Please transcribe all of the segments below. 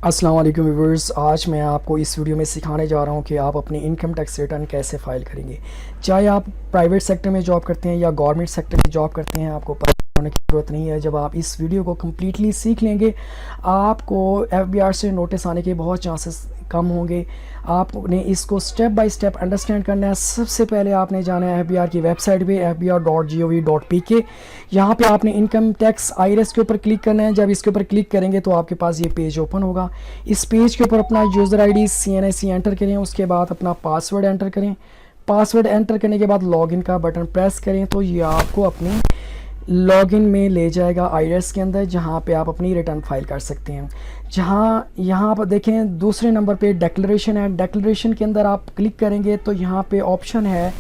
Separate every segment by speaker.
Speaker 1: अस्सलाम वालेकुम व्यूअर्स। आज मैं आपको इस वीडियो में सिखाने जा रहा हूं कि आप अपनी इनकम टैक्स रिटर्न कैसे फ़ाइल करेंगे। चाहे आप प्राइवेट सेक्टर में जॉब करते हैं या गवर्नमेंट सेक्टर में जॉब करते हैं, आपको परेशान होने की ज़रूरत नहीं है। जब आप इस वीडियो को कम्प्लीटली सीख लेंगे, आपको एफबीआर से नोटिस आने के बहुत चांसेस कम होंगे। आपने इसको स्टेप बाय स्टेप अंडरस्टैंड करना है। सबसे पहले आपने जाना है एफबीआर की वेबसाइट पे fbr.gov.pk। यहाँ पे आपने इनकम टैक्स आईआरएस के ऊपर क्लिक करना है। जब इसके ऊपर क्लिक करेंगे तो आपके पास ये पेज ओपन होगा। इस पेज के ऊपर अपना यूज़र आईडी CNIC एंटर करें, उसके बाद अपना पासवर्ड एंटर करें। पासवर्ड एंटर करने के बाद लॉगिन का बटन प्रेस करें तो ये आपको अपनी लॉगिन में ले जाएगा आईआरएस के अंदर, जहाँ पे आप अपनी रिटर्न फाइल कर सकते हैं। जहाँ यहाँ पर देखें दूसरे नंबर पे डिक्लेरेशन है। डिक्लेरेशन के अंदर आप क्लिक करेंगे तो यहाँ पे ऑप्शन है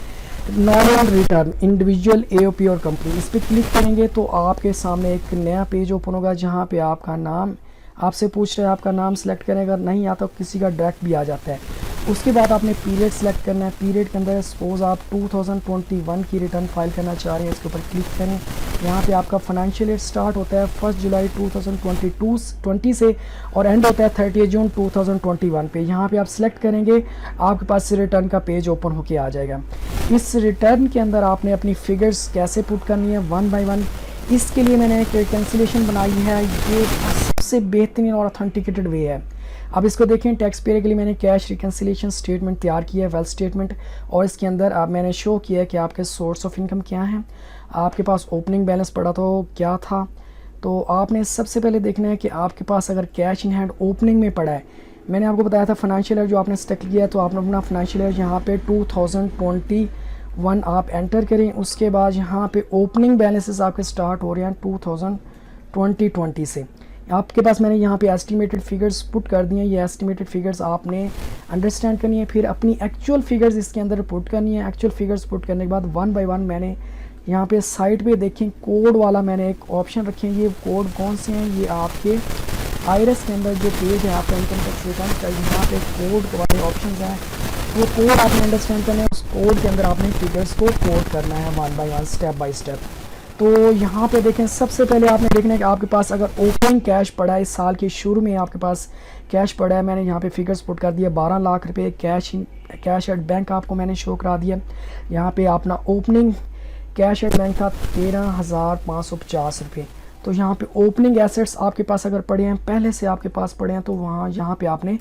Speaker 1: नॉर्मल रिटर्न इंडिविजुअल AOP और कंपनी। इस पर क्लिक करेंगे तो आपके सामने एक नया पेज ओपन होगा, जहाँ पे आपका नाम आपसे पूछ रहे हैं, आपका नाम सेलेक्ट करें। अगर नहीं आता तो किसी का डायरेक्ट भी आ जाता है। उसके बाद आपने पीरियड सेलेक्ट करना है। पीरियड के अंदर सपोज आप 2021 की रिटर्न फाइल करना चाह रहे हैं, इसके ऊपर क्लिक करें। यहाँ पे आपका फाइनेंशियल ईयर स्टार्ट होता है 1 जुलाई 2020 से और एंड होता है 30 जून 2021 पे। यहाँ पे आप सेलेक्ट करेंगे, आपके पास रिटर्न का पेज ओपन होके आ जाएगा। इस रिटर्न के अंदर आपने अपनी फिगर्स कैसे पुट करनी है वन बाय वन, इसके लिए मैंने एक रिकन्सिलेशन बनाई है। ये सबसे बेहतरीन और ऑथेंटिकेटेड वे है। अब इसको देखें, टैक्स पेयर के लिए मैंने कैश रिकन्सिलेशन स्टेटमेंट तैयार किया है, वेल्थ स्टेटमेंट। और इसके अंदर अब मैंने शो किया है कि आपके सोर्स ऑफ इनकम क्या है, आपके पास ओपनिंग बैलेंस पड़ा तो क्या था। तो आपने सबसे पहले देखना है कि आपके पास अगर कैश इन हैंड ओपनिंग में पड़ा है। मैंने आपको बताया था फाइनेंशियल ईयर जो आपने सेलेक्ट किया है, तो आपने अपना फाइनेंशियल ईयर यहाँ पे 2021 आप एंटर करें। उसके बाद यहाँ पे ओपनिंग बैलेंसेस आपके स्टार्ट हो रहे हैं 2020 से। आपके पास मैंने यहाँ पे एस्टिमेटेड फिगर्स पुट कर दिए हैं। ये एस्टिमेटेड फिगर्स आपने अंडरस्टैंड करनी है, फिर अपनी एक्चुअल फिगर्स इसके अंदर पुट करनी है। एक्चुअल फिगर्स पुट करने के बाद वन बाय वन मैंने यहाँ पे साइड पे देखें कोड वाला मैंने एक ऑप्शन रखे हैं। ये कोड कौन से हैं, ये आपके आईआरएस के अंदर जो पेज है आपका इनकम टैक्स रिटर्न का, यहाँ पे कोड वाले ऑप्शन हैं। वो कोड आपने अंडरस्टैंड करना है। उस कोड के अंदर आपने फिगर्स को कोड करना है one by one, step by step. तो यहाँ पे देखें, सबसे पहले आपने देखना है कि आपके पास अगर ओपनिंग कैश पड़ा है, इस साल के शुरू में आपके पास कैश पड़ा है। मैंने यहाँ पे फिगर्स पुट कर दिया, 12 लाख रुपए कैश एट बैंक आपको मैंने शो करा दिया। यहाँ पे अपना ओपनिंग कैश एट बैंक था 13,550 रुपये। तो यहाँ पे ओपनिंग एसेट्स आपके पास अगर पड़े हैं, पहले से आपके पास पड़े हैं, तो वहाँ यहाँ पे आपने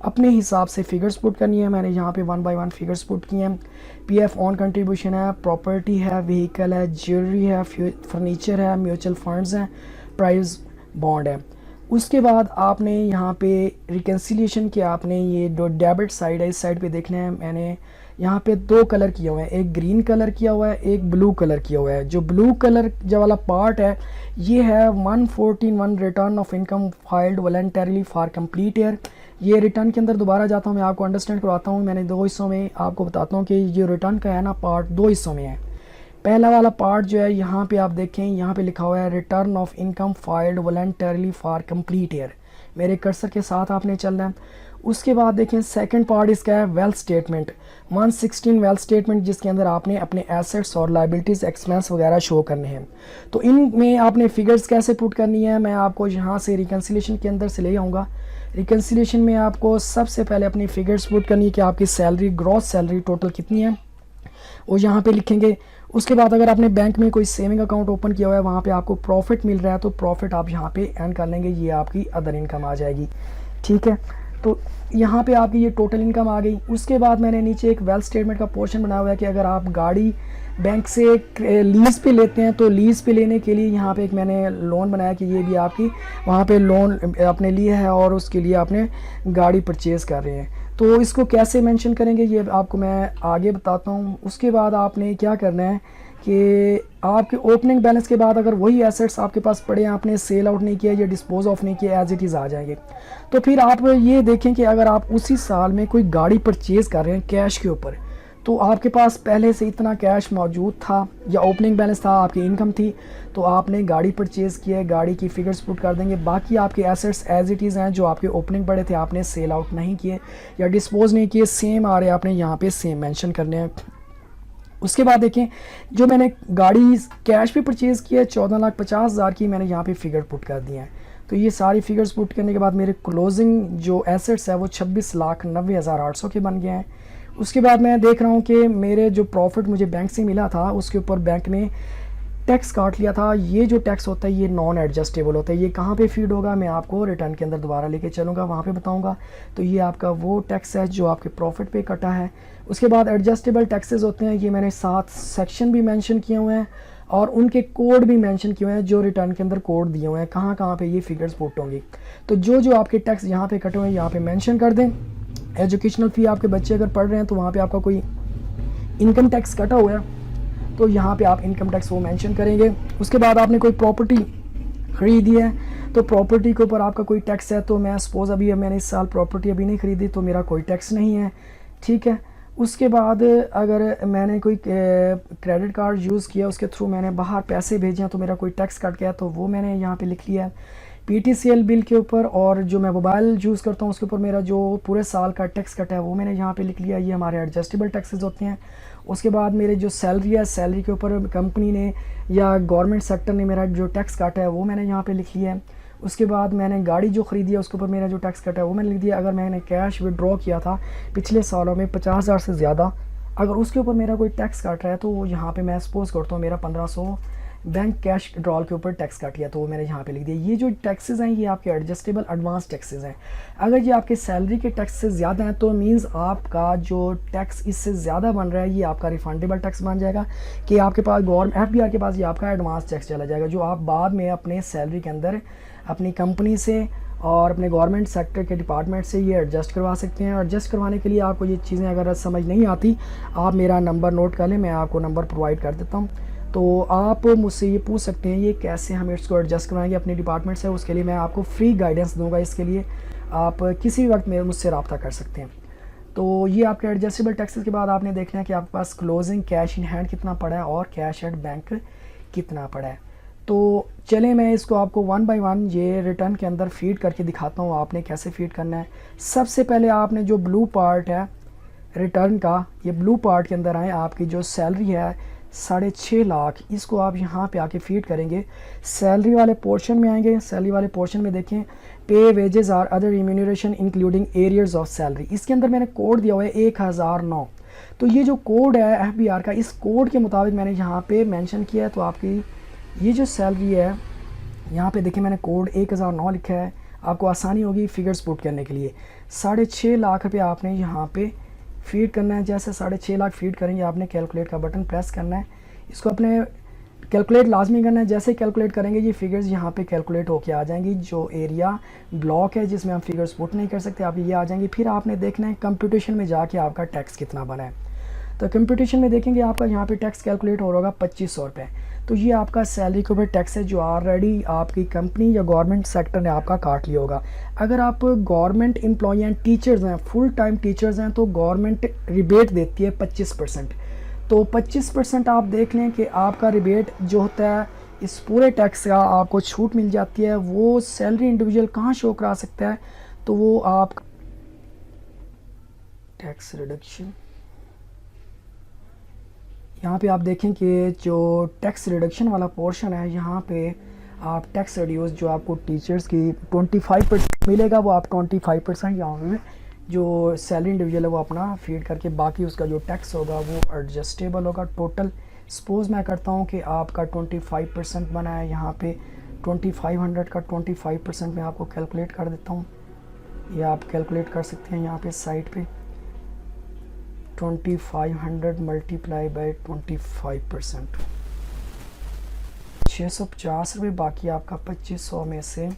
Speaker 1: अपने हिसाब से फिगर्स पुट करनी है। मैंने यहाँ पे one by one figures put किए हैं। PF ऑन कंट्रीब्यूशन है, प्रॉपर्टी है, व्हीकल है, ज्वेलरी है, फर्नीचर है, म्यूचुअल फंड्स हैं, प्राइस बॉन्ड है। उसके बाद आपने यहाँ पे रिकन्सिलिएशन के आपने ये जो डेबिट साइड है, इस साइड पे देखना है। मैंने यहाँ पे दो कलर किया हुआ है, एक ग्रीन कलर किया हुआ है, एक ब्लू कलर किया हुआ है। जो ब्लू कलर जो वाला पार्ट है, ये है 114(1) return of income filed voluntarily for complete year. ये रिटर्न के अंदर दोबारा जाता हूँ, मैं आपको अंडरस्टैंड करवाता हूँ। मैंने दो हिस्सों में आपको बताता हूँ कि ये रिटर्न का है ना पार्ट दो हिस्सों में है। पहला वाला पार्ट जो है, यहाँ पे आप देखें, यहाँ पे लिखा हुआ है return of income filed voluntarily for complete year. मेरे कर्सर के साथ आपने चलना है। उसके बाद देखें सेकंड पार्ट इसका है वेल्थ स्टेटमेंट 116 वेल्थ स्टेटमेंट, जिसके अंदर आपने अपने एसेट्स और लाइबिलिटीज़ एक्सपेंस वगैरह शो करने हैं। तो इनमें आपने फिगर्स कैसे पुट करनी है, मैं आपको यहाँ से रिकन्सिलेशन के अंदर से ले आऊँगा। रिकन्सिलेशन में आपको सबसे पहले अपनी फिगर्स पुट करनी है कि आपकी सैलरी, ग्रॉस सैलरी टोटल कितनी है, वो यहाँ पे लिखेंगे। उसके बाद अगर आपने बैंक में कोई सेविंग अकाउंट ओपन किया हुआ है, वहाँ पे आपको प्रॉफिट मिल रहा है, तो प्रॉफिट आप यहाँ पे एंड कर लेंगे, ये आपकी अदर इनकम आ जाएगी। ठीक है, तो यहाँ पे आपकी ये टोटल इनकम आ गई। उसके बाद मैंने नीचे एक वेल्थ स्टेटमेंट का पोर्शन बनाया हुआ है कि अगर आप गाड़ी बैंक से लीज़ पे लेते हैं, तो लीज़ पे लेने के लिए यहाँ पे एक मैंने लोन बनाया कि ये भी आपकी वहाँ पे लोन अपने लिए है और उसके लिए आपने गाड़ी परचेज़ कर रहे हैं। तो इसको कैसे मेंशन करेंगे ये आपको मैं आगे बताता हूँ। उसके बाद आपने क्या करना है कि आपके ओपनिंग बैलेंस के बाद अगर वही एसेट्स आपके पास पड़े हैं, आपने सेल आउट नहीं किया या डिस्पोज ऑफ नहीं किया, एज इट इज़ आ जाएंगे। तो फिर आप ये देखें कि अगर आप उसी साल में कोई गाड़ी परचेज़ कर रहे हैं कैश के ऊपर, तो आपके पास पहले से इतना कैश मौजूद था या ओपनिंग बैलेंस था, आपकी इनकम थी, तो आपने गाड़ी परचेज़ की है, गाड़ी की फिगर्स पुट कर देंगे। बाकी आपके एसेट्स एज इट इज़ हैं, जो आपके ओपनिंग पड़े थे, आपने सेल आउट नहीं किए या डिस्पोज नहीं किए, सेम आ रहे हैं, आपने यहाँ पे सेम मेंशन करने हैं। उसके बाद देखें, जो मैंने गाड़ी कैश पे परचेज़ की है 14,50,000 की, मैंने यहाँ पे फिगर पुट कर दिया है। तो ये सारी फिगर्स पुट करने के बाद मेरे क्लोजिंग जो एसेट्स है वो 26,90,800 के बन गए हैं। उसके बाद मैं देख रहा हूँ कि मेरे जो प्रॉफिट मुझे बैंक से मिला था उसके ऊपर बैंक ने टैक्स काट लिया था। ये जो टैक्स होता है ये नॉन एडजस्टेबल होता है। ये कहाँ पे फीड होगा मैं आपको रिटर्न के अंदर दोबारा लेके चलूँगा, वहाँ पे बताऊँगा। तो ये आपका वो टैक्स है जो आपके प्रॉफिट पे कटा है। उसके बाद एडजस्टेबल टैक्सेस होते हैं, ये मैंने 7 सेक्शन भी मेंशन किए हुए हैं और उनके कोड भी मेंशन किए हुए हैं, जो रिटर्न के अंदर कोड दिए हुए हैं कहाँ कहाँ पे ये फिगर्स पुट होंगी। तो जो जो आपके टैक्स यहाँ पे कटे हुए हैं यहाँ पे मेंशन कर दें। एजुकेशनल फ़ी आपके बच्चे अगर पढ़ रहे हैं तो वहाँ पे आपका कोई इनकम टैक्स कटा हुआ है तो यहाँ पे आप इनकम टैक्स वो मेंशन करेंगे। उसके बाद आपने कोई प्रॉपर्टी ख़रीदी है तो प्रॉपर्टी के ऊपर आपका कोई टैक्स है, तो मैं सपोज़ अभी मैंने इस साल प्रॉपर्टी अभी नहीं ख़रीदी तो मेरा कोई टैक्स नहीं है, ठीक है। उसके बाद अगर मैंने कोई क्रेडिट कार्ड यूज़ किया उसके थ्रू मैंने बाहर पैसे भेजे हैं तो मेरा कोई टैक्स कट गया तो वो मैंने यहाँ पे लिख लिया है। PTCL बिल के ऊपर और जो मैं मोबाइल यूज़ करता हूँ उसके ऊपर मेरा जो पूरे साल का टैक्स कटा है वो मैंने यहाँ पे लिख लिया। ये हमारे एडजस्टेबल टैक्सेस होते हैं। उसके बाद मेरे जो सैलरी है, सैलरी के ऊपर कंपनी ने या गवर्नमेंट सेक्टर ने मेरा जो टैक्स काटा है वो मैंने यहाँ पे लिख लिया है। उसके बाद मैंने गाड़ी जो ख़रीदी है उसके ऊपर मेरा जो टैक्स कटा है वो मैंने लिख दिया। अगर मैंने कैश विड्रॉ किया था पिछले सालों में 50,000 से ज़्यादा, अगर उसके ऊपर मेरा कोई टैक्स काट रहा है तो यहाँ पे मैं सपोज़ करता हूँ मेरा 1500 बैंक कैश ड्रॉल के ऊपर टैक्स काट लिया तो वो मैंने यहाँ पे लिख दिया। ये जो टैक्सेस हैं ये आपके एडजस्टेबल एडवांस टैक्सेस हैं। अगर ये आपके सैलरी के टैक्स से ज़्यादा हैं तो मींस आपका जो टैक्स इससे ज़्यादा बन रहा है ये आपका रिफंडेबल टैक्स बन जाएगा कि आपके पास गवर्नमेंट FBR के पास ये आपका एडवांस टैक्स चला जाएगा, जो आप बाद में अपने सैलरी के अंदर अपनी कंपनी से और अपने गवर्नमेंट सेक्टर के डिपार्टमेंट से ये एडजस्ट करवा सकते हैं। एडजस्ट करवाने के लिए आपको ये चीज़ें अगर समझ नहीं आती आप मेरा नंबर नोट कर लें, मैं आपको नंबर प्रोवाइड कर देता हूँ। तो आप मुझसे ये पूछ सकते हैं ये कैसे हम इसको एडजस्ट करवाएंगे अपने डिपार्टमेंट से, उसके लिए मैं आपको फ्री गाइडेंस दूंगा। इसके लिए आप किसी भी वक्त मुझसे रब्ता कर सकते हैं। तो ये आपके एडजस्टेबल टैक्सेस के बाद आपने देखना है कि आपके पास क्लोजिंग कैश इन हैंड कितना पड़ा है और कैश एट बैंक कितना पड़ा है। तो चलें मैं इसको आपको 1 बाय 1 ये रिटर्न के अंदर फीड करके दिखाता हूँ आपने कैसे फीड करना है। सबसे पहले आपने जो ब्लू पार्ट है रिटर्न का, ये ब्लू पार्ट के अंदर आए, आपकी जो सैलरी है 6.5 लाख, इसको आप यहाँ पे आके फीड करेंगे। सैलरी वाले पोर्शन में आएंगे। सैलरी वाले पोर्शन में देखें पे wages or other remuneration including arrears of salary, इसके अंदर मैंने कोड दिया हुआ है 1009। तो ये जो कोड है FBR का, इस कोड के मुताबिक मैंने यहाँ पे मेंशन किया है। तो आपकी ये जो सैलरी है यहाँ पे देखिए मैंने कोड 1009 लिखा है, आपको आसानी होगी फिगर्स पुट करने के लिए। 6.5 लाख रुपये आपने यहाँ पे फीड करना है। जैसे 6.5 लाख फीड करेंगे आपने कैलकुलेट का बटन प्रेस करना है, इसको अपने कैलकुलेट लाजमी करना है। जैसे कैलकुलेट करेंगे ये फिगर्स यहाँ पे कैलकुलेट होके आ जाएंगी। जो एरिया ब्लॉक है जिसमें हम फिगर्स पुट नहीं कर सकते आप ये आ जाएंगी। फिर आपने देखना है कंप्यूटेशन में जाके आपका टैक्स कितना बना है। तो कंप्यूटेशन में देखेंगे आपका यहाँ पे टैक्स कैलकुलेट हो रहा होगा 2500 रुपये। तो ये आपका सैलरी के ऊपर टैक्स है जो ऑलरेडी आपकी कंपनी या गवर्नमेंट सेक्टर ने आपका काट लिया होगा। अगर आप गवर्नमेंट एम्प्लॉई हैं, टीचर्स हैं, फुल टाइम टीचर्स हैं तो गवर्नमेंट रिबेट देती है 25%। तो 25% आप देख लें कि आपका रिबेट जो होता है इस पूरे टैक्स का आपको छूट मिल जाती है। वो सैलरी इंडिविजुअल कहाँ शो करा सकता है, तो वो आप टैक्स रिडक्शन यहाँ पे आप देखें कि जो टैक्स रिडक्शन वाला पोर्शन है यहाँ पे आप टैक्स रिड्यूस जो आपको टीचर्स की 25% मिलेगा वो आप 25% यहाँ पे जो सैलरी इंडिविजुअल है वो अपना फीड करके बाकी उसका जो टैक्स होगा वो एडजस्टेबल होगा। टोटल सपोज़ मैं करता हूँ कि आपका 25% बना है, यहाँ पे 2500 का 25% मैं आपको कैलकुलेट कर देता हूँ। ये आप कैलकुलेट कर सकते हैं यहाँ पे साइड पे 2500 मल्टीप्लाई बाई 25%, 650 रुपये। बाकी आपका 2500 में से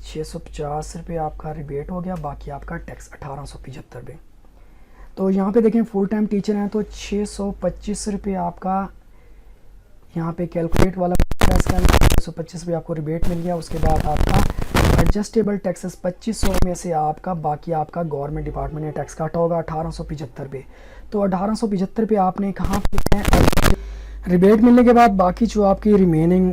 Speaker 1: 650 रुपये आपका रिबेट हो गया, बाकी आपका टैक्स 1875 रुपये। तो यहाँ पे देखें फुल टाइम टीचर हैं तो 625 रुपये आपका यहाँ पे कैलकुलेट वाला प्रेस करना, 625 रुपये आपको रिबेट मिल गया। उसके बाद आपका एडजस्टेबल टैक्सेस 2500 में से आपका बाकी आपका गवर्नमेंट डिपार्टमेंट ने टैक्स काटा होगा 1875 रुपये। तो 1875 रुपये आपने कहाँ पे रिबेट मिलने के बाद बाकी जो आपकी रिमेनिंग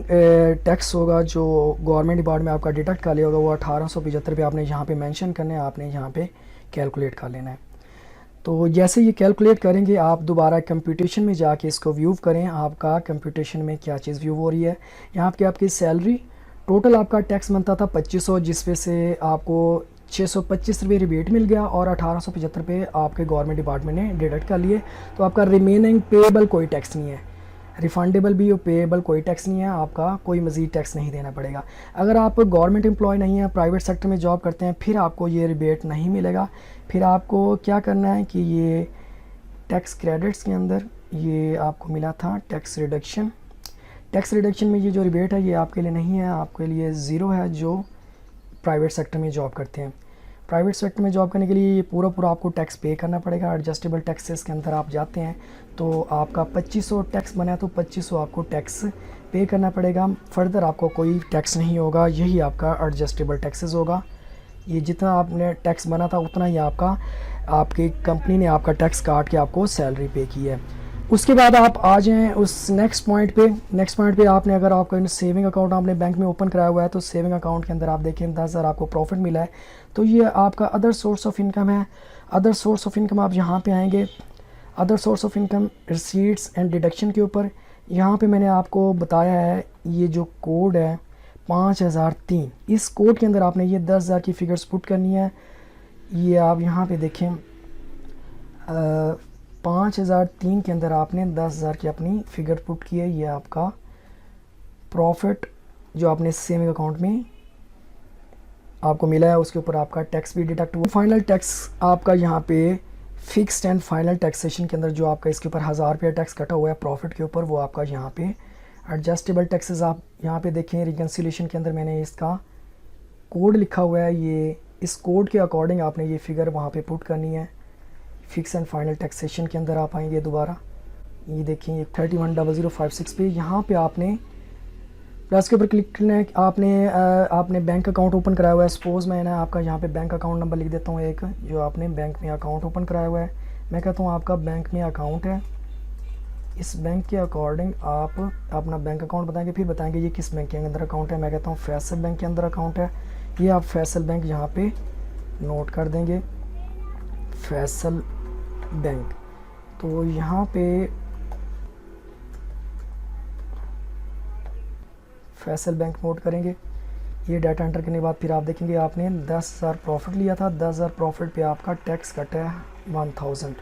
Speaker 1: टैक्स होगा जो गवर्नमेंट डिपार्टमेंट आपका डिडक्ट कर लिया होगा वो 1875 रुपये आपने यहाँ पे मेंशन करना है, आपने यहाँ पे कैलकुलेट कर लेना है। तो जैसे ये कैलकुलेट करेंगे आप दोबारा कंप्यूटेशन में जाके इसको व्यू करें, आपका कंप्यूटेशन में क्या चीज़ व्यू हो रही है। यहाँ पे आपकी सैलरी टोटल आपका टैक्स बनता था 2500, जिसपे से आपको 625 रुपये रिबेट मिल गया और 1875 रुपये आपके गवर्नमेंट डिपार्टमेंट ने डिडक्ट कर लिए। तो आपका रिमेनिंग पेएबल कोई टैक्स नहीं है, रिफंडेबल भी और पेएबल कोई टैक्स नहीं है, आपका कोई मज़ीद टैक्स नहीं देना पड़ेगा। अगर आप गवर्नमेंट एम्प्लॉय नहीं है, प्राइवेट सेक्टर में जॉब करते हैं, फिर आपको ये रिबेट नहीं मिलेगा। फिर आपको क्या करना है कि ये टैक्स क्रेडिट्स के अंदर ये आपको मिला था टैक्स रिडक्शन। टैक्स रिडक्शन में ये जो रिबेट है ये आपके लिए नहीं है, आपके लिए ज़ीरो है जो प्राइवेट सेक्टर में जॉब करते हैं। प्राइवेट सेक्टर में जॉब करने के लिए ये पूरा आपको टैक्स पे करना पड़ेगा। एडजस्टेबल टैक्सेस के अंदर आप जाते हैं तो आपका 2500 टैक्स बना है तो 2500 आपको टैक्स पे करना पड़ेगा। फर्दर आपको कोई टैक्स नहीं होगा, यही आपका एडजस्टेबल टैक्सेस होगा। ये जितना आपने टैक्स बना था उतना ही आपका आपकी कंपनी ने आपका टैक्स काट के आपको सैलरी पे की है। उसके बाद आप आ जाएँ उस नेक्स्ट पॉइंट पे आपने अगर आपका सेविंग अकाउंट आपने बैंक में ओपन कराया हुआ है तो सेविंग अकाउंट के अंदर आप देखें 10,000 आपको प्रॉफिट मिला है, तो ये आपका अदर सोर्स ऑफ इनकम है। अदर सोर्स ऑफ इनकम आप यहाँ पे आएंगे, other source of income receipts and deduction के ऊपर यहाँ पे मैंने आपको बताया है ये जो कोड है 5003, इस कोड के अंदर आपने ये 10,000 की फ़िगर्स पुट करनी है। ये आप यहाँ पे देखें 5003 के अंदर आपने 10,000 की अपनी फ़िगर पुट की है। ये आपका प्रॉफिट जो आपने सेविंग अकाउंट में आपको मिला है, उसके ऊपर आपका टैक्स भी डिडक्ट हुआ। फाइनल टैक्स आपका यहाँ पे फिक्स्ड एंड फाइनल टैक्सेशन के अंदर जो आपका इसके ऊपर 1000 रुपया टैक्स कटा हुआ है प्रॉफिट के ऊपर, वो आपका यहाँ पे एडजस्टेबल टैक्सेस आप यहाँ पे देखें। रिकन्सिलेशन के अंदर मैंने इसका कोड लिखा हुआ है, ये इस कोड के अकॉर्डिंग आपने ये फ़िगर वहाँ पे पुट करनी है। फिक्स एंड फाइनल टैक्सेशन के अंदर आप आएंगे दोबारा, ये देखिए 310056 पे यहाँ पे आपने प्लस के ऊपर क्लिक करना है। आपने बैंक अकाउंट ओपन कराया हुआ है। सपोज़ मैंने आपका यहाँ पे बैंक अकाउंट नंबर लिख देता हूँ एक, जो आपने बैंक में अकाउंट ओपन कराया हुआ है। मैं कहता हूँ आपका बैंक में अकाउंट है, इस बैंक के अकॉर्डिंग आप अपना बैंक अकाउंट बताएंगे, फिर बताएंगे ये किस बैंक के अंदर अकाउंट है। मैं कहता हूँ फैसल बैंक के अंदर अकाउंट है, ये आप फैसल बैंक यहाँ पे नोट कर देंगे, फैसल बैंक। तो यहाँ पे फैसल बैंक नोट करेंगे। ये डाटा एंटर करने के बाद फिर आप देखेंगे आपने 10,000 प्रॉफिट लिया था, 10,000 प्रॉफिट पे आपका टैक्स कटा है 1000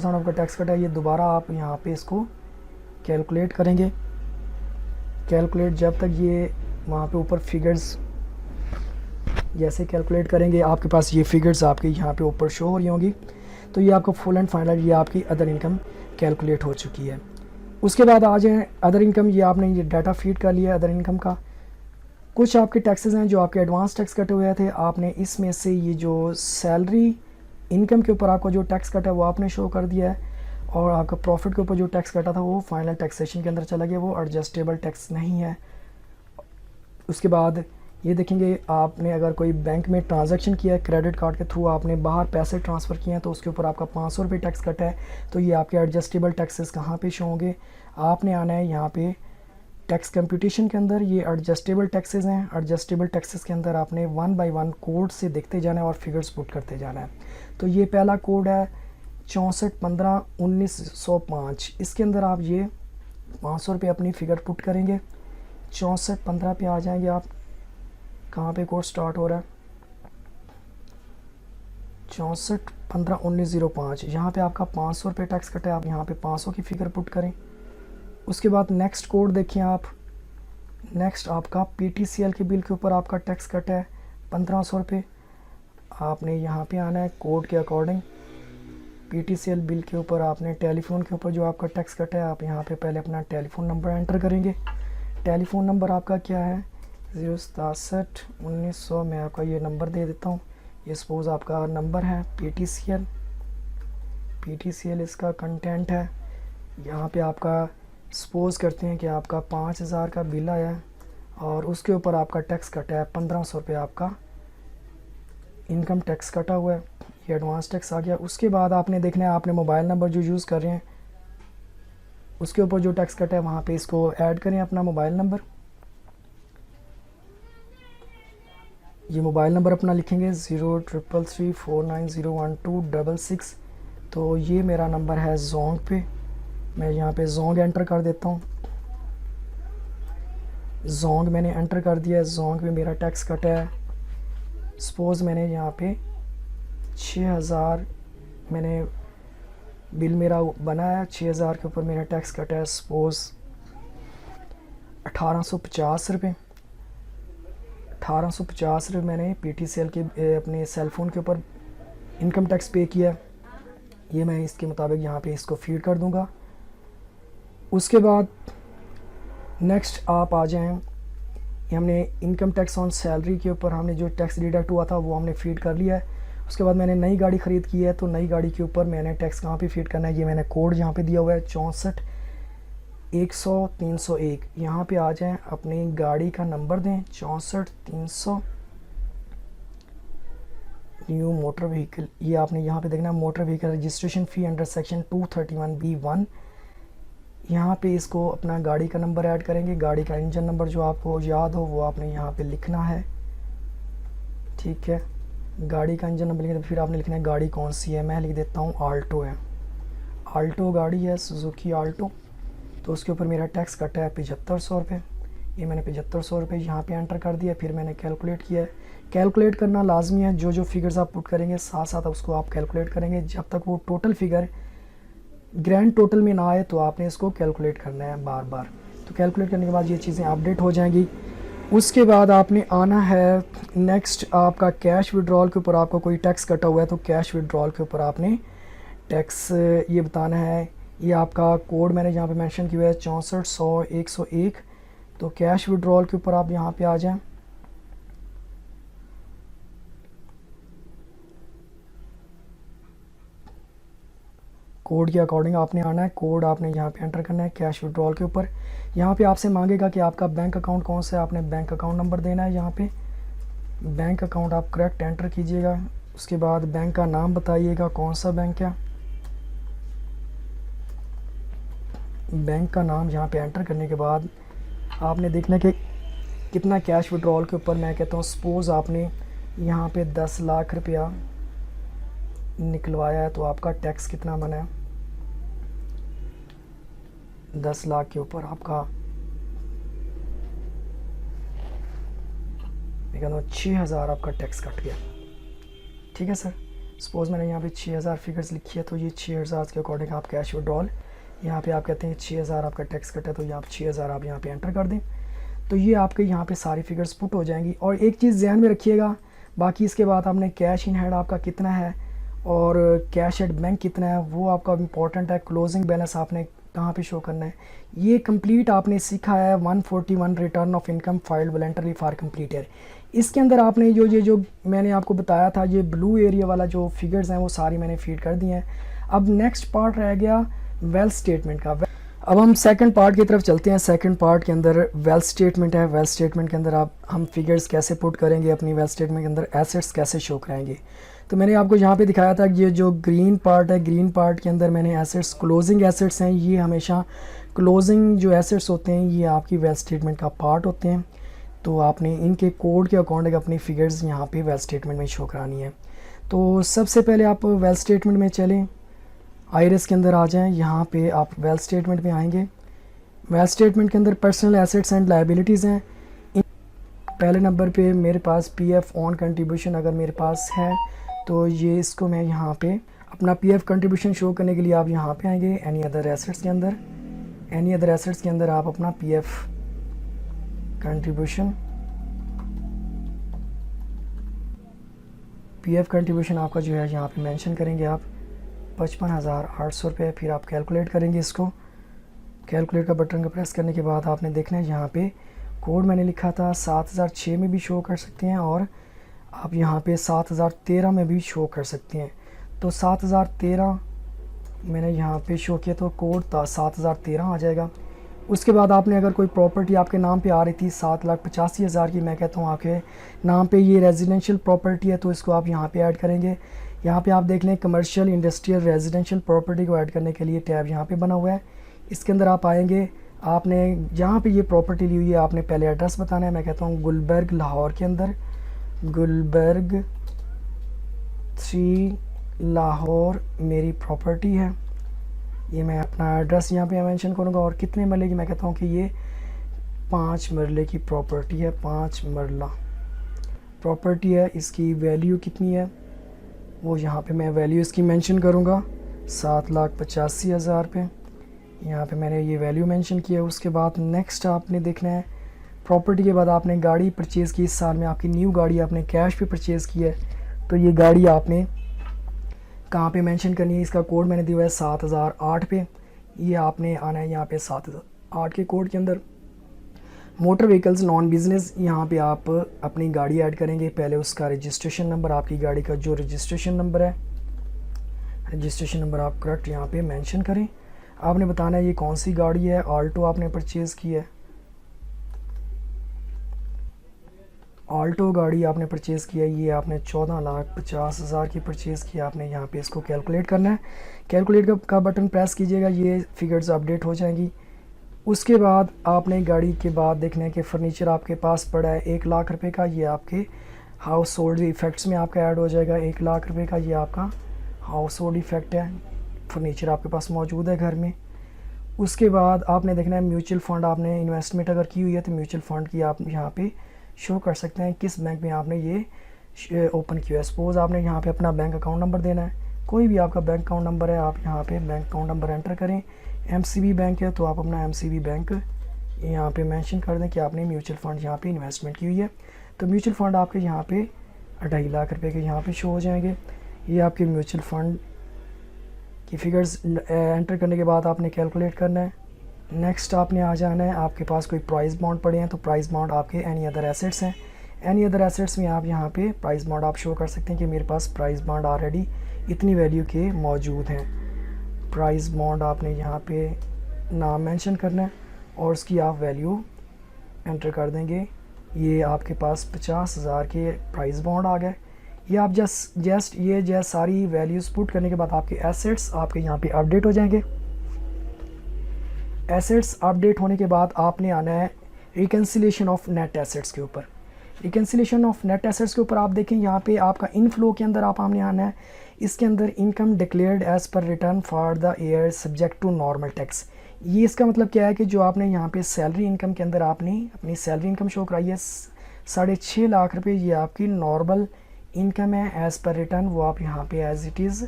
Speaker 1: आपका टैक्स कटा है। ये दोबारा आप यहाँ पे इसको कैलकुलेट करेंगे। कैलकुलेट जब तक ये वहाँ पे ऊपर फिगर्स जैसे कैलकुलेट करेंगे आपके पास ये फिगर्स आपके यहाँ पे ऊपर शो हो रही होंगी, तो ये आपका फुल एंड फाइनल ये आपकी अदर इनकम कैलकुलेट हो चुकी है। उसके बाद आ जाए अदर इनकम, ये आपने ये डाटा फीड कर लिया अदर इनकम का। कुछ आपके टैक्सेस हैं जो आपके एडवांस टैक्स कटे हुए थे, आपने इसमें से ये जो सैलरी इनकम के ऊपर आपका जो टैक्स कटा है वो आपने शो कर दिया है, और आपका प्रॉफिट के ऊपर जो टैक्स कटा था वो फाइनल टैक्सेशन के अंदर चला गया, वो एडजस्टेबल टैक्स नहीं है। उसके बाद ये देखेंगे आपने अगर कोई बैंक में ट्रांजैक्शन किया है क्रेडिट कार्ड के थ्रू, आपने बाहर पैसे ट्रांसफ़र किए हैं तो उसके ऊपर आपका 500 रुपये टैक्स कटा है। तो ये आपके एडजस्टेबल टैक्सेस कहाँ पे शो होंगे, आपने आना है यहाँ पे टैक्स कंप्यूटेशन के अंदर, ये एडजस्टेबल टैक्सेस हैं। एडजस्टेबल टैक्सेस के अंदर आपने 1 बाय 1 कोड से देखते जाना है और फिगर्स पुट करते जाना है। तो ये पहला कोड है 64151905, इसके अंदर आप ये 500 रुपये अपनी फ़िगर पुट करेंगे। 6415 पे आ जाएंगे आप, कहाँ पे कोड स्टार्ट हो रहा है 64151905, यहाँ पे आपका 500 रुपये टैक्स कटा है, आप यहाँ पे 500 की फ़िगर पुट करें। उसके बाद नेक्स्ट कोड देखिए आप, नेक्स्ट आपका PTCL के बिल के ऊपर आपका टैक्स कटा है 1500 रुपये, आपने यहाँ पे आना है कोड के अकॉर्डिंग। PTCL बिल के ऊपर आपने टेलीफोन के ऊपर जो आपका टैक्स कटा है, आप यहाँ पे पहले अपना टेलीफोन नंबर एंटर करेंगे। टेलीफोन नंबर आपका क्या है 0671900, मैं आपका ये नंबर दे देता हूँ। ये सपोज़ आपका नंबर है PTCL इसका कंटेंट है। यहाँ पे आपका सपोज़ करते हैं कि आपका 5000 का बिल आया है और उसके ऊपर आपका टैक्स कटा है 1500 रुपये, आपका इनकम टैक्स कटा हुआ है, ये एडवांस टैक्स आ गया। उसके बाद आपने देखना है आपने मोबाइल नंबर जो यूज़ कर रहे हैं उसके ऊपर जो टैक्स कटा है वहाँ पे इसको ऐड करें अपना मोबाइल नंबर। ये मोबाइल नंबर अपना लिखेंगे 0333490126। तो ये मेरा नंबर है जोंग पे। मैं यहाँ पे जोंग एंटर कर देता हूँ। जोंग मैंने एंटर कर दिया है। जोंग पे मेरा टैक्स कटा है। सपोज़ मैंने यहाँ पे 6000 मैंने बिल मेरा बना है, 6000 के ऊपर मेरा टैक्स कटा है। सपोज़ 1850 रुपये 1850 रुपये मैंने PTCL के अपने सेल फ़ोन के ऊपर इनकम टैक्स पे किया। ये मैं इसके मुताबिक यहाँ पे इसको फीड कर दूँगा। उसके बाद नेक्स्ट आप आ जाएं, हमने इनकम टैक्स ऑन सैलरी के ऊपर हमने जो टैक्स डिडक्ट हुआ था वो हमने फीड कर लिया है। उसके बाद मैंने नई गाड़ी ख़रीद की है, तो नई गाड़ी के ऊपर मैंने टैक्स कहाँ पे फीड करना है, ये मैंने कोड यहाँ पे दिया हुआ है 64,100,301। यहाँ पे आ जाएं, अपनी गाड़ी का नंबर दें 64,300। न्यू मोटर व्हीकल, ये आपने यहाँ पे देखना मोटर व्हीकल रजिस्ट्रेशन फ़ी अंडर सेक्शन 231B1। यहाँ पे इसको अपना गाड़ी का नंबर ऐड करेंगे। गाड़ी का इंजन नंबर जो आपको याद हो वो आपने यहाँ पे लिखना है, ठीक है। गाड़ी का इंजन नंबर लिखना, फिर आपने लिखना है गाड़ी कौन सी है। मैं लिख देता हूँ आल्टो है, आल्टो गाड़ी है, सुजुकी आल्टो। तो उसके ऊपर मेरा टैक्स कटा है 7500 रुपये। ये मैंने 7500 रुपये यहाँ पे एंटर कर दिया। फिर मैंने कैलकुलेट किया है। कैलकुलेट करना लाजमी है, जो जो फिगर्स आप पुट करेंगे साथ साथ उसको आप कैलकुलेट करेंगे। जब तक वो टोटल फिगर ग्रैंड टोटल में ना आए तो आपने इसको कैलकुलेट करना है बार बार। तो कैलकुलेट करने के बाद ये चीज़ें अपडेट हो जाएंगी। उसके बाद आपने आना है नेक्स्ट, आपका कैश विड्रॉल के ऊपर आपको कोई टैक्स कटा हुआ है तो कैश विड्रॉल के ऊपर आपने टैक्स ये बताना है। ये आपका कोड मैंने यहाँ पे मेंशन किया है 64,100,101। तो कैश विड्रॉल के ऊपर आप यहाँ पे आ जाएं। कोड के अकॉर्डिंग आपने आना है। कोड आपने यहाँ पे एंटर करना है कैश विड्रॉल के ऊपर। यहाँ पे आपसे मांगेगा कि आपका बैंक अकाउंट कौन सा है, आपने बैंक अकाउंट नंबर देना है। यहाँ पे बैंक अकाउंट आप करेक्ट एंटर कीजिएगा। उसके बाद बैंक का नाम बताइएगा कौन सा बैंक है। बैंक का नाम यहाँ पे एंटर करने के बाद आपने देखना कि कितना कैश विड्रॉल के ऊपर, मैं कहता हूँ सपोज़ आपने यहाँ पे 10 लाख रुपया निकलवाया है तो आपका टैक्स कितना बना है। 10 लाख के ऊपर आपका मैं कहता हूँ 6000 आपका टैक्स कट गया, ठीक है सर। सपोज़ मैंने यहाँ पे 6000 फिगर्स लिखी है, तो ये 6000 के अकॉर्डिंग आप कैश विड्रॉल यहाँ पे आप कहते हैं 6000 आपका टैक्स कटा है, तो यहाँ 6000 आप यहाँ पे एंटर कर दें। तो ये आपके यहाँ पे सारी फिगर्स पुट हो जाएंगी। और एक चीज़ ध्यान में रखिएगा, बाकी इसके बाद आपने कैश इन हैंड आपका कितना है और कैश एट बैंक कितना है वो आपका इम्पॉर्टेंट है। क्लोजिंग बैलेंस आपने कहाँ पे शो करना है, ये कंप्लीट आपने सीखा है 141 return of income filed voluntary for complete year. इसके अंदर आपने जो मैंने आपको बताया था, ये ब्लू एरिया वाला जो फिगर्स हैं वो सारी मैंने फीड कर दी हैं। अब नेक्स्ट पार्ट रह गया वेल्थ स्टेटमेंट का। अब हम सेकंड पार्ट की तरफ चलते हैं। सेकंड पार्ट के अंदर वेल्थ स्टेटमेंट है। वेल्थ स्टेटमेंट के अंदर हम फिगर्स कैसे पुट करेंगे, अपनी वेल्थ स्टेटमेंट के अंदर एसेट्स कैसे शो कराएंगे। तो मैंने आपको यहाँ पे दिखाया था कि ये जो ग्रीन पार्ट है, ग्रीन पार्ट के अंदर मैंने एसेट्स, क्लोजिंग एसेट्स हैं। ये हमेशा क्लोजिंग जो एसेट्स होते हैं ये आपकी वेल्थ स्टेटमेंट का पार्ट होते हैं। तो आपने इनके कोड के अकॉर्डिंग अपनी फ़िगर्स यहाँ पे वेल्थ स्टेटमेंट में शो करानी है। तो सबसे पहले आप वेल्थ स्टेटमेंट में चलें, आईरेस के अंदर आ जाएं। यहाँ पे आप वेल्थ स्टेटमेंट में आएंगे। वेल्थ स्टेटमेंट के अंदर पर्सनल एसेट्स एंड लायबिलिटीज़ हैं। पहले नंबर पे मेरे पास पीएफ ऑन कंट्रीब्यूशन अगर मेरे पास है तो ये इसको मैं यहाँ पे अपना पीएफ कंट्रीब्यूशन शो करने के लिए आप यहाँ पे आएंगे एनी अदर एसेट्स के अंदर। एनी अदर एसेट्स के अंदर आप अपना पीएफ कंट्रीब्यूशन आपका जो है यहाँ पे मेंशन करेंगे आप 55,800 रुपये। फिर आप कैलकुलेट करेंगे इसको। कैलकुलेट का बटन का प्रेस करने के बाद आपने देखना है यहाँ पे कोड मैंने लिखा था 7006 में भी शो कर सकते हैं और आप यहाँ पे 7013 में भी शो कर सकते हैं। तो 7013 मैंने यहाँ पे शो किया तो कोड 7013 आ जाएगा। उसके बाद आपने अगर कोई प्रॉपर्टी आपके नाम पे आ रही थी 7,85,000 की, मैं कहता हूँ आपके नाम पे ये रेजिडेंशियल प्रॉपर्टी है तो इसको आप यहाँ पे ऐड करेंगे। यहाँ पे आप देख लें कमर्शियल इंडस्ट्रियल रेजिडेंशियल प्रॉपर्टी को ऐड करने के लिए टैब यहाँ पे बना हुआ है। इसके अंदर आप आएंगे, आपने जहाँ पे ये प्रॉपर्टी ली हुई है आपने पहले एड्रेस बताना है। मैं कहता हूँ गुलबर्ग लाहौर के अंदर। गुलबर्ग 3 लाहौर मेरी प्रॉपर्टी है। ये मैं अपना एड्रेस यहाँ पे मेंशन करूँगा। और कितने मरले की, मैं कहता हूँ कि ये 5 मरले की प्रॉपर्टी है, 5 मरला प्रॉपर्टी है। इसकी वैल्यू कितनी है वो यहाँ पे मैं वैल्यू इसकी मेंशन करूँगा, 7,85,000 पे। यहाँ पे मैंने ये वैल्यू मेंशन किया है। उसके बाद नेक्स्ट आपने देखना है, प्रॉपर्टी के बाद आपने गाड़ी परचेज़ की, इस साल में आपकी न्यू गाड़ी आपने कैश पे परचेज़ की है, तो ये गाड़ी आपने कहाँ पे मेंशन करनी है। इसका कोड मैंने दिया हुआ है 7008 पे। ये आपने आना है यहाँ पे 7008 के कोड के अंदर, मोटर व्हीकल्स नॉन बिज़नेस, यहाँ पे आप अपनी गाड़ी ऐड करेंगे। पहले उसका रजिस्ट्रेशन नंबर, आपकी गाड़ी का जो रजिस्ट्रेशन नंबर है, रजिस्ट्रेशन नंबर आप करेक्ट यहाँ पे मेंशन करें। आपने बताना है ये कौन सी गाड़ी है, आल्टो आपने परचेज़ की है, आल्टो गाड़ी आपने परचेज़ किया है। ये आपने 14,50,000 की परचेज़ किया। आपने यहाँ पे इसको कैलकुलेट करना है, कैलकुलेट का बटन प्रेस कीजिएगा, ये फिगर्स अपडेट हो जाएंगी। उसके बाद आपने गाड़ी के बाद देखना है कि फ़र्नीचर आपके पास पड़ा है 1 लाख रुपए का, ये आपके हाउस होल्ड इफ़ेक्ट्स में आपका ऐड हो जाएगा। 1 लाख रुपए का ये आपका हाउस होल्ड इफ़ेक्ट है, फर्नीचर आपके पास मौजूद है घर में। उसके बाद आपने देखना है म्यूचुअल फ़ंड आपने इन्वेस्टमेंट अगर की हुई है तो म्यूचुअल फ़ंड की आप यहाँ पे शो कर सकते हैं किस बैंक में आपने ये ओपन किया है। सपोज़ आपने यहाँ पे अपना बैंक अकाउंट नंबर देना है, कोई भी आपका बैंक अकाउंट नंबर है, आप यहाँ पे बैंक अकाउंट नंबर एंटर करें। एमसीबी बैंक है तो आप अपना एमसीबी बैंक यहाँ पे मेंशन कर दें कि आपने म्यूचुअल फ़ंड यहाँ पे इन्वेस्टमेंट की हुई है। तो म्यूचुअल फ़ंड आपके यहाँ पे 2.5 लाख रुपए के यहाँ पे शो हो जाएंगे। ये आपके म्यूचुअल फ़ंड की फिगर्स एंटर करने के बाद आपने कैलकुलेट करना है। नेक्स्ट आपने आ जाना है, आपके पास कोई प्राइस बॉन्ड पड़े हैं तो प्राइस बॉन्ड आपके एनी अदर एसेट्स हैं। एनी अदर एसेट्स में आप यहाँ पे प्राइस बॉन्ड आप शो कर सकते हैं कि मेरे पास प्राइस बॉन्ड ऑलरेडी इतनी वैल्यू के मौजूद हैं। प्राइस बॉन्ड आपने यहाँ पे नाम मेंशन करना है और उसकी आप वैल्यू एंटर कर देंगे। ये आपके पास 50,000 के प्राइस बॉन्ड आ गए। ये आप जस्ट सारी वैल्यूज़ पुट करने के बाद आपके एसेट्स आपके यहाँ पे अपडेट हो जाएंगे। एसेट्स अपडेट होने के बाद आपने आना है रिकन्सिलेशन ऑफ नेट एसेट्स के ऊपर। रिकन्सिलेशन ऑफ नेट एसेट्स के ऊपर आप देखें यहाँ पे आपका इनफ्लो के अंदर आप हमने आना है, इसके अंदर income declared as per return for the year subject to normal tax. ये इसका मतलब क्या है कि जो आपने यहाँ पे सैलरी इनकम के अंदर आपने अपनी सैलरी इनकम शो कराई है 6.5 लाख रुपये, ये आपकी नॉर्मल इनकम है एज़ पर रिटर्न, वो आप यहाँ पे एज इट इज़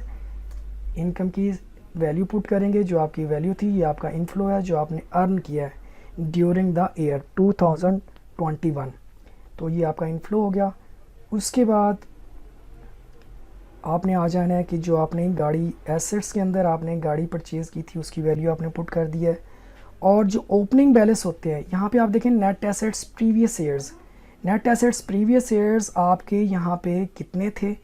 Speaker 1: इनकम की वैल्यू पुट करेंगे। जो आपकी वैल्यू थी ये आपका इनफ्लो है जो आपने अर्न किया है ड्यूरिंग द ईयर 2021, तो ये आपका इनफ्लो हो गया। उसके बाद आपने आ जाना है कि जो आपने गाड़ी एसेट्स के अंदर आपने गाड़ी परचेज़ की थी उसकी वैल्यू आपने पुट कर दी है। और जो ओपनिंग बैलेंस होते हैं यहाँ पे आप देखें net assets previous years, net assets previous years आपके यहाँ पे कितने थे,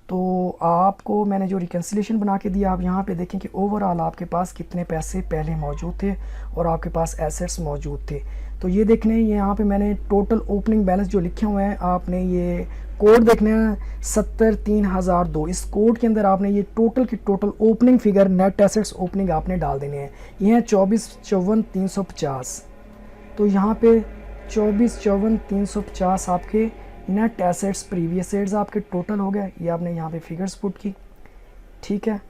Speaker 1: तो आपको मैंने जो रिकन्सिलेशन बना के दिया आप यहाँ पे देखें कि ओवरऑल आपके पास कितने पैसे पहले मौजूद थे और आपके पास एसेट्स मौजूद थे। तो ये देखने यहाँ पे मैंने टोटल ओपनिंग बैलेंस जो लिखे हुए हैं, आपने ये कोड देखना है 70,3002, इस कोड के अंदर आपने ये टोटल की total opening figure net assets opening आपने डाल देने हैं। ये है 24,54,350, तो यहाँ पे 24,54,350 आपके नेट एसेट्स प्रीवियस ईयर्स आपके टोटल हो गए। ये आपने यहाँ पे फिगर्स पुट की, ठीक है।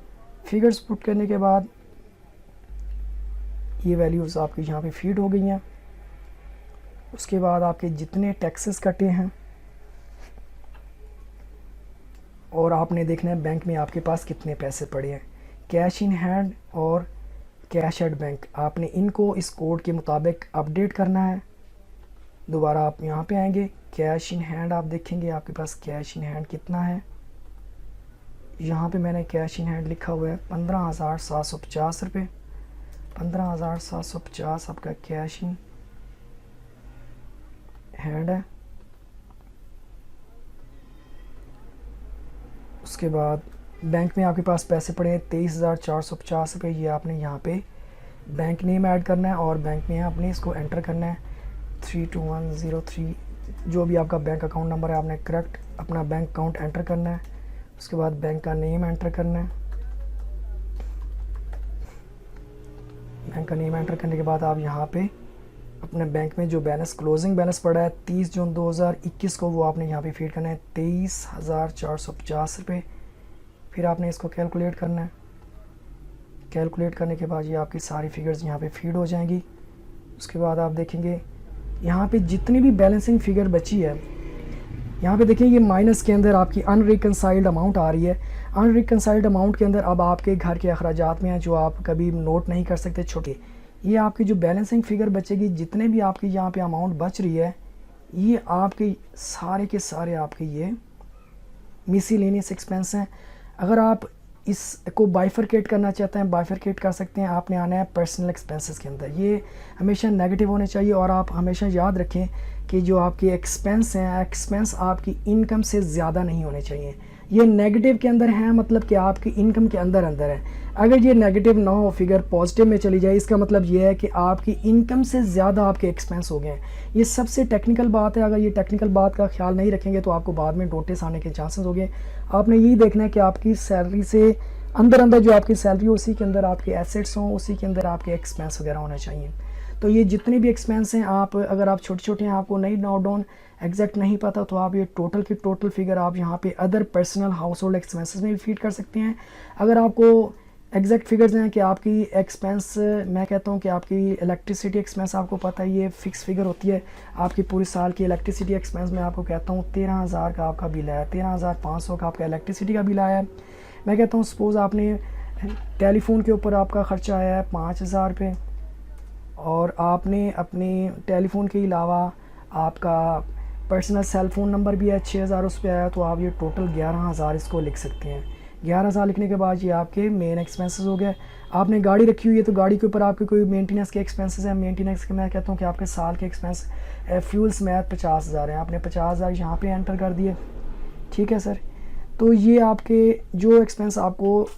Speaker 1: फिगर्स पुट करने के बाद ये वैल्यूज़ आपकी यहाँ पे फीड हो गई हैं। उसके बाद आपके जितने टैक्सेस कटे हैं और आपने देखना है बैंक में आपके पास कितने पैसे पड़े हैं, कैश इन हैंड और कैश एट बैंक, आपने इनको इस कोड के मुताबिक अपडेट करना है। दोबारा आप यहाँ पे आएंगे, कैश इन हैंड आप देखेंगे आपके पास कैश इन हैंड कितना है। यहाँ पे मैंने कैश इन हैंड लिखा हुआ है 15,750 रुपये, 15,750 आपका कैश इन हैंड है। उसके बाद बैंक में आपके पास पैसे पड़े हैं 23,450 रुपये, ये आपने यहाँ पे बैंक नेम ऐड करना है और बैंक में आपने इसको एंटर करना है 32103, जो भी आपका बैंक अकाउंट नंबर है आपने करेक्ट अपना बैंक अकाउंट एंटर करना है। उसके बाद बैंक का नेम एंटर करना है। बैंक का नेम एंटर करने के बाद आप यहाँ पे अपने बैंक में जो बैलेंस क्लोजिंग बैलेंस पड़ा है 30 जून 2021 को, वो आपने यहाँ पे फीड करना है 23,450 रुपये। फिर आपने इसको कैलकुलेट करना है। कैलकुलेट करने के बाद ये आपकी सारी फिगर्स यहाँ पे फीड हो जाएंगी। उसके बाद आप देखेंगे यहाँ पे जितनी भी बैलेंसिंग फिगर बची है, यहाँ पे देखिए ये माइनस के अंदर आपकी अनरिकनसाइल्ड अमाउंट आ रही है। अनरिकनसाइल्ड अमाउंट के अंदर अब आपके घर के अखराजात में हैं जो आप कभी नोट नहीं कर सकते छोटे। ये आपकी जो बैलेंसिंग फिगर बचेगी, जितने भी आपकी यहाँ पे अमाउंट बच रही है, ये आपके सारे के सारे आपके ये मिसलेनियस एक्सपेंस हैं। अगर आप इसको बाइफरकेट करना चाहते हैं, बाइफरकेट कर सकते हैं। आपने आना है पर्सनल एक्सपेंसेस के अंदर। ये हमेशा नेगेटिव होने चाहिए और आप हमेशा याद रखें कि जो आपके एक्सपेंस हैं, एक्सपेंस आपकी इनकम से ज़्यादा नहीं होने चाहिए। ये नेगेटिव के अंदर है, मतलब कि आपकी इनकम के अंदर अंदर है। अगर ये नेगेटिव ना हो, फिगर पॉजिटिव में चली जाए, इसका मतलब ये है कि आपकी इनकम से ज़्यादा आपके एक्सपेंस हो गए हैं। ये सबसे टेक्निकल बात है। अगर ये टेक्निकल बात का ख्याल नहीं रखेंगे तो आपको बाद में नोटिस आने के चांसेस हो गए। आपने यही देखना है कि आपकी सैलरी से अंदर अंदर जो आपकी सैलरी हो, उसी के अंदर आपके एसेट्स हों, उसी के अंदर आपके एक्सपेंस वगैरह होने चाहिए। तो ये जितने भी एक्सपेंस हैं, आप अगर आप छोटे छोटे हैं, आपको नहीं नोट डाउन एग्जैक्ट नहीं पता, तो आप ये टोटल की टोटल फिगर आप यहाँ पे other personal house hold expenses में भी फीड कर सकते हैं। अगर आपको एग्जैक्ट फिगर्स हैं कि आपकी एक्सपेंस, मैं कहता हूँ कि आपकी इलेक्ट्रिसिटी एक्सपेंस आपको पता है, ये फ़िक्स फिगर होती है आपकी पूरी साल की इलेक्ट्रिसिटी एक्सपेंस। मैं आपको कहता हूँ 13,000 का आपका बिल आया, 13,500 का आपका इलेक्ट्रिसिटी का बिल आया है। मैं कहता हूँ सपोज़ आपने टेलीफोन के ऊपर आपका ख़र्चा आया है 5,000 रुपये, और आपने अपने टेलीफोन के अलावा आपका पर्सनल सेल फ़ोन नंबर भी है 6,000 उस पर आया, तो आप ये टोटल 11,000 इसको लिख सकते हैं। 11,000 लिखने के बाद ये आपके मेन एक्सपेंसेस हो गए। आपने गाड़ी रखी हुई है तो गाड़ी के ऊपर आपके कोई मेंटेनेंस के एक्सपेंसेस हैं। मेंटेनेंस के मैं कहता हूँ कि आपके साल के एक्सपेंस फ्यूल समेत 50,000 हैं। आपने 50,000 यहाँ पे एंटर कर दिए, ठीक है सर। तो ये आपके जो एक्सपेंस आपको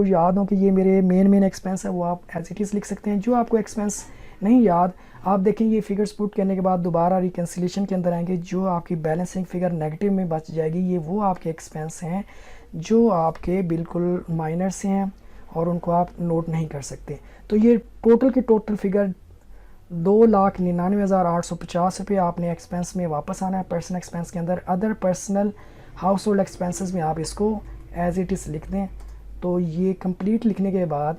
Speaker 1: याद हो कि ये मेरे मेन एक्सपेंस है, वो आप एज इट इज़ लिख सकते हैं। जो आपको एक्सपेंस नहीं याद, आप देखें ये फिगर्स पुट करने के बाद दोबारा रिकन्सिलेशन के अंदर आएंगे, जो आपकी बैलेंसिंग फिगर नेगेटिव में बच जाएगी, ये वो आपके एक्सपेंस हैं जो आपके बिल्कुल माइनर से हैं और उनको आप नोट नहीं कर सकते। तो ये टोटल की टोटल फिगर 2,99,850 रुपये आपने एक्सपेंस में वापस आना है पर्सनल एक्सपेंस के अंदर। Other personal house hold expenses में आप इसको एज इट इज़ लिख दें। तो ये कंप्लीट लिखने के बाद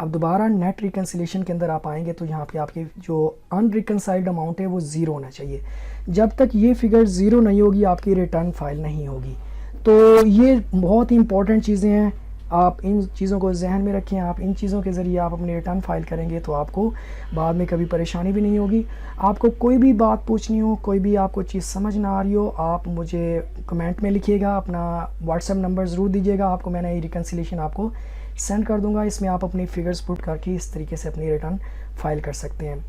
Speaker 1: अब दोबारा नेट रिकन्सिलेशन के अंदर आप आएंगे तो यहाँ पे आपकी जो अनरिकनसाइल्ड अमाउंट है वो ज़ीरो होना चाहिए। जब तक ये फिगर ज़ीरो नहीं होगी आपकी रिटर्न फाइल नहीं होगी। तो ये बहुत ही इंपॉर्टेंट चीज़ें हैं, आप इन चीज़ों को जहन में रखें। आप इन चीज़ों के ज़रिए आप अपनी रिटर्न फाइल करेंगे तो आपको बाद में कभी परेशानी भी नहीं होगी। आपको कोई भी बात पूछनी हो, कोई भी आपको चीज़ समझ ना आ रही हो, आप मुझे कमेंट में लिखिएगा, अपना व्हाट्सएप नंबर ज़रूर दीजिएगा। आपको मैंने ये रिकन्सिलेशन आपको सेंड कर दूंगा। इसमें आप अपनी फिगर्स पुट करके इस तरीके से अपनी रिटर्न फाइल कर सकते हैं।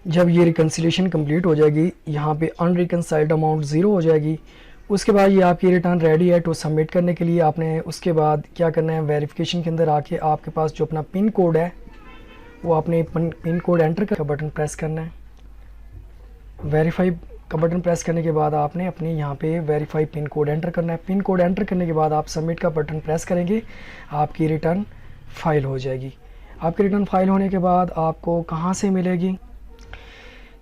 Speaker 1: जब ये रिकन्सिलेशन कंप्लीट हो जाएगी, यहाँ पे अनरिकनसाइल्ड अमाउंट ज़ीरो हो जाएगी, उसके बाद ये आपकी रिटर्न रेडी है टू सबमिट करने के लिए। आपने उसके बाद क्या करना है, वेरिफिकेशन के अंदर आके आपके पास जो अपना पिन कोड है वो आपने पिन कोड एंटर कर बटन प्रेस करना है। वेरीफाई का बटन प्रेस करने के बाद आपने अपने यहाँ पे वेरीफाई पिन कोड एंटर करना है। पिन कोड एंटर करने के बाद आप सबमिट का बटन प्रेस करेंगे, आपकी रिटर्न फाइल हो जाएगी। आपकी रिटर्न फाइल होने के बाद आपको कहाँ से मिलेगी,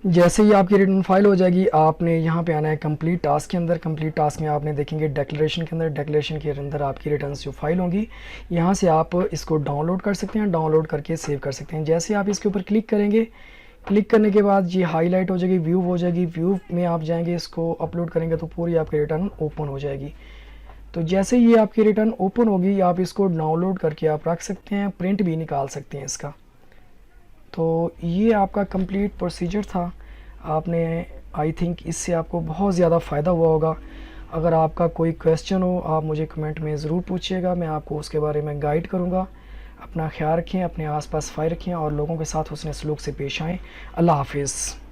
Speaker 1: जैसे ही आपकी रिटर्न फाइल हो जाएगी आपने यहाँ पे आना है कंप्लीट टास्क के अंदर। कंप्लीट टास्क में आपने देखेंगे डिक्लेरेशन के अंदर, डिक्लेरेशन के अंदर आपकी रिटर्न जो फाइल होंगी, यहाँ से आप इसको डाउनलोड कर सकते हैं, डाउनलोड करके सेव कर सकते हैं। जैसे आप इसके ऊपर क्लिक करेंगे, क्लिक करने के बाद ये हाईलाइट हो जाएगी, व्यू हो जाएगी। व्यू में आप जाएंगे, इसको अपलोड करेंगे तो पूरी आपकी रिटर्न ओपन हो जाएगी। तो जैसे ये आपकी रिटर्न ओपन होगी आप इसको डाउनलोड करके आप रख सकते हैं, प्रिंट भी निकाल सकते हैं इसका। तो ये आपका कंप्लीट प्रोसीजर था। आपने आई थिंक इससे आपको बहुत ज़्यादा फ़ायदा हुआ होगा। अगर आपका कोई क्वेश्चन हो आप मुझे कमेंट में ज़रूर पूछिएगा, मैं आपको उसके बारे में गाइड करूँगा। अपना ख्याल रखें, अपने आसपास सफाई रखें और लोगों के साथ हुस्न सलूक से पेश आएँ। अल्लाह हाफिज़।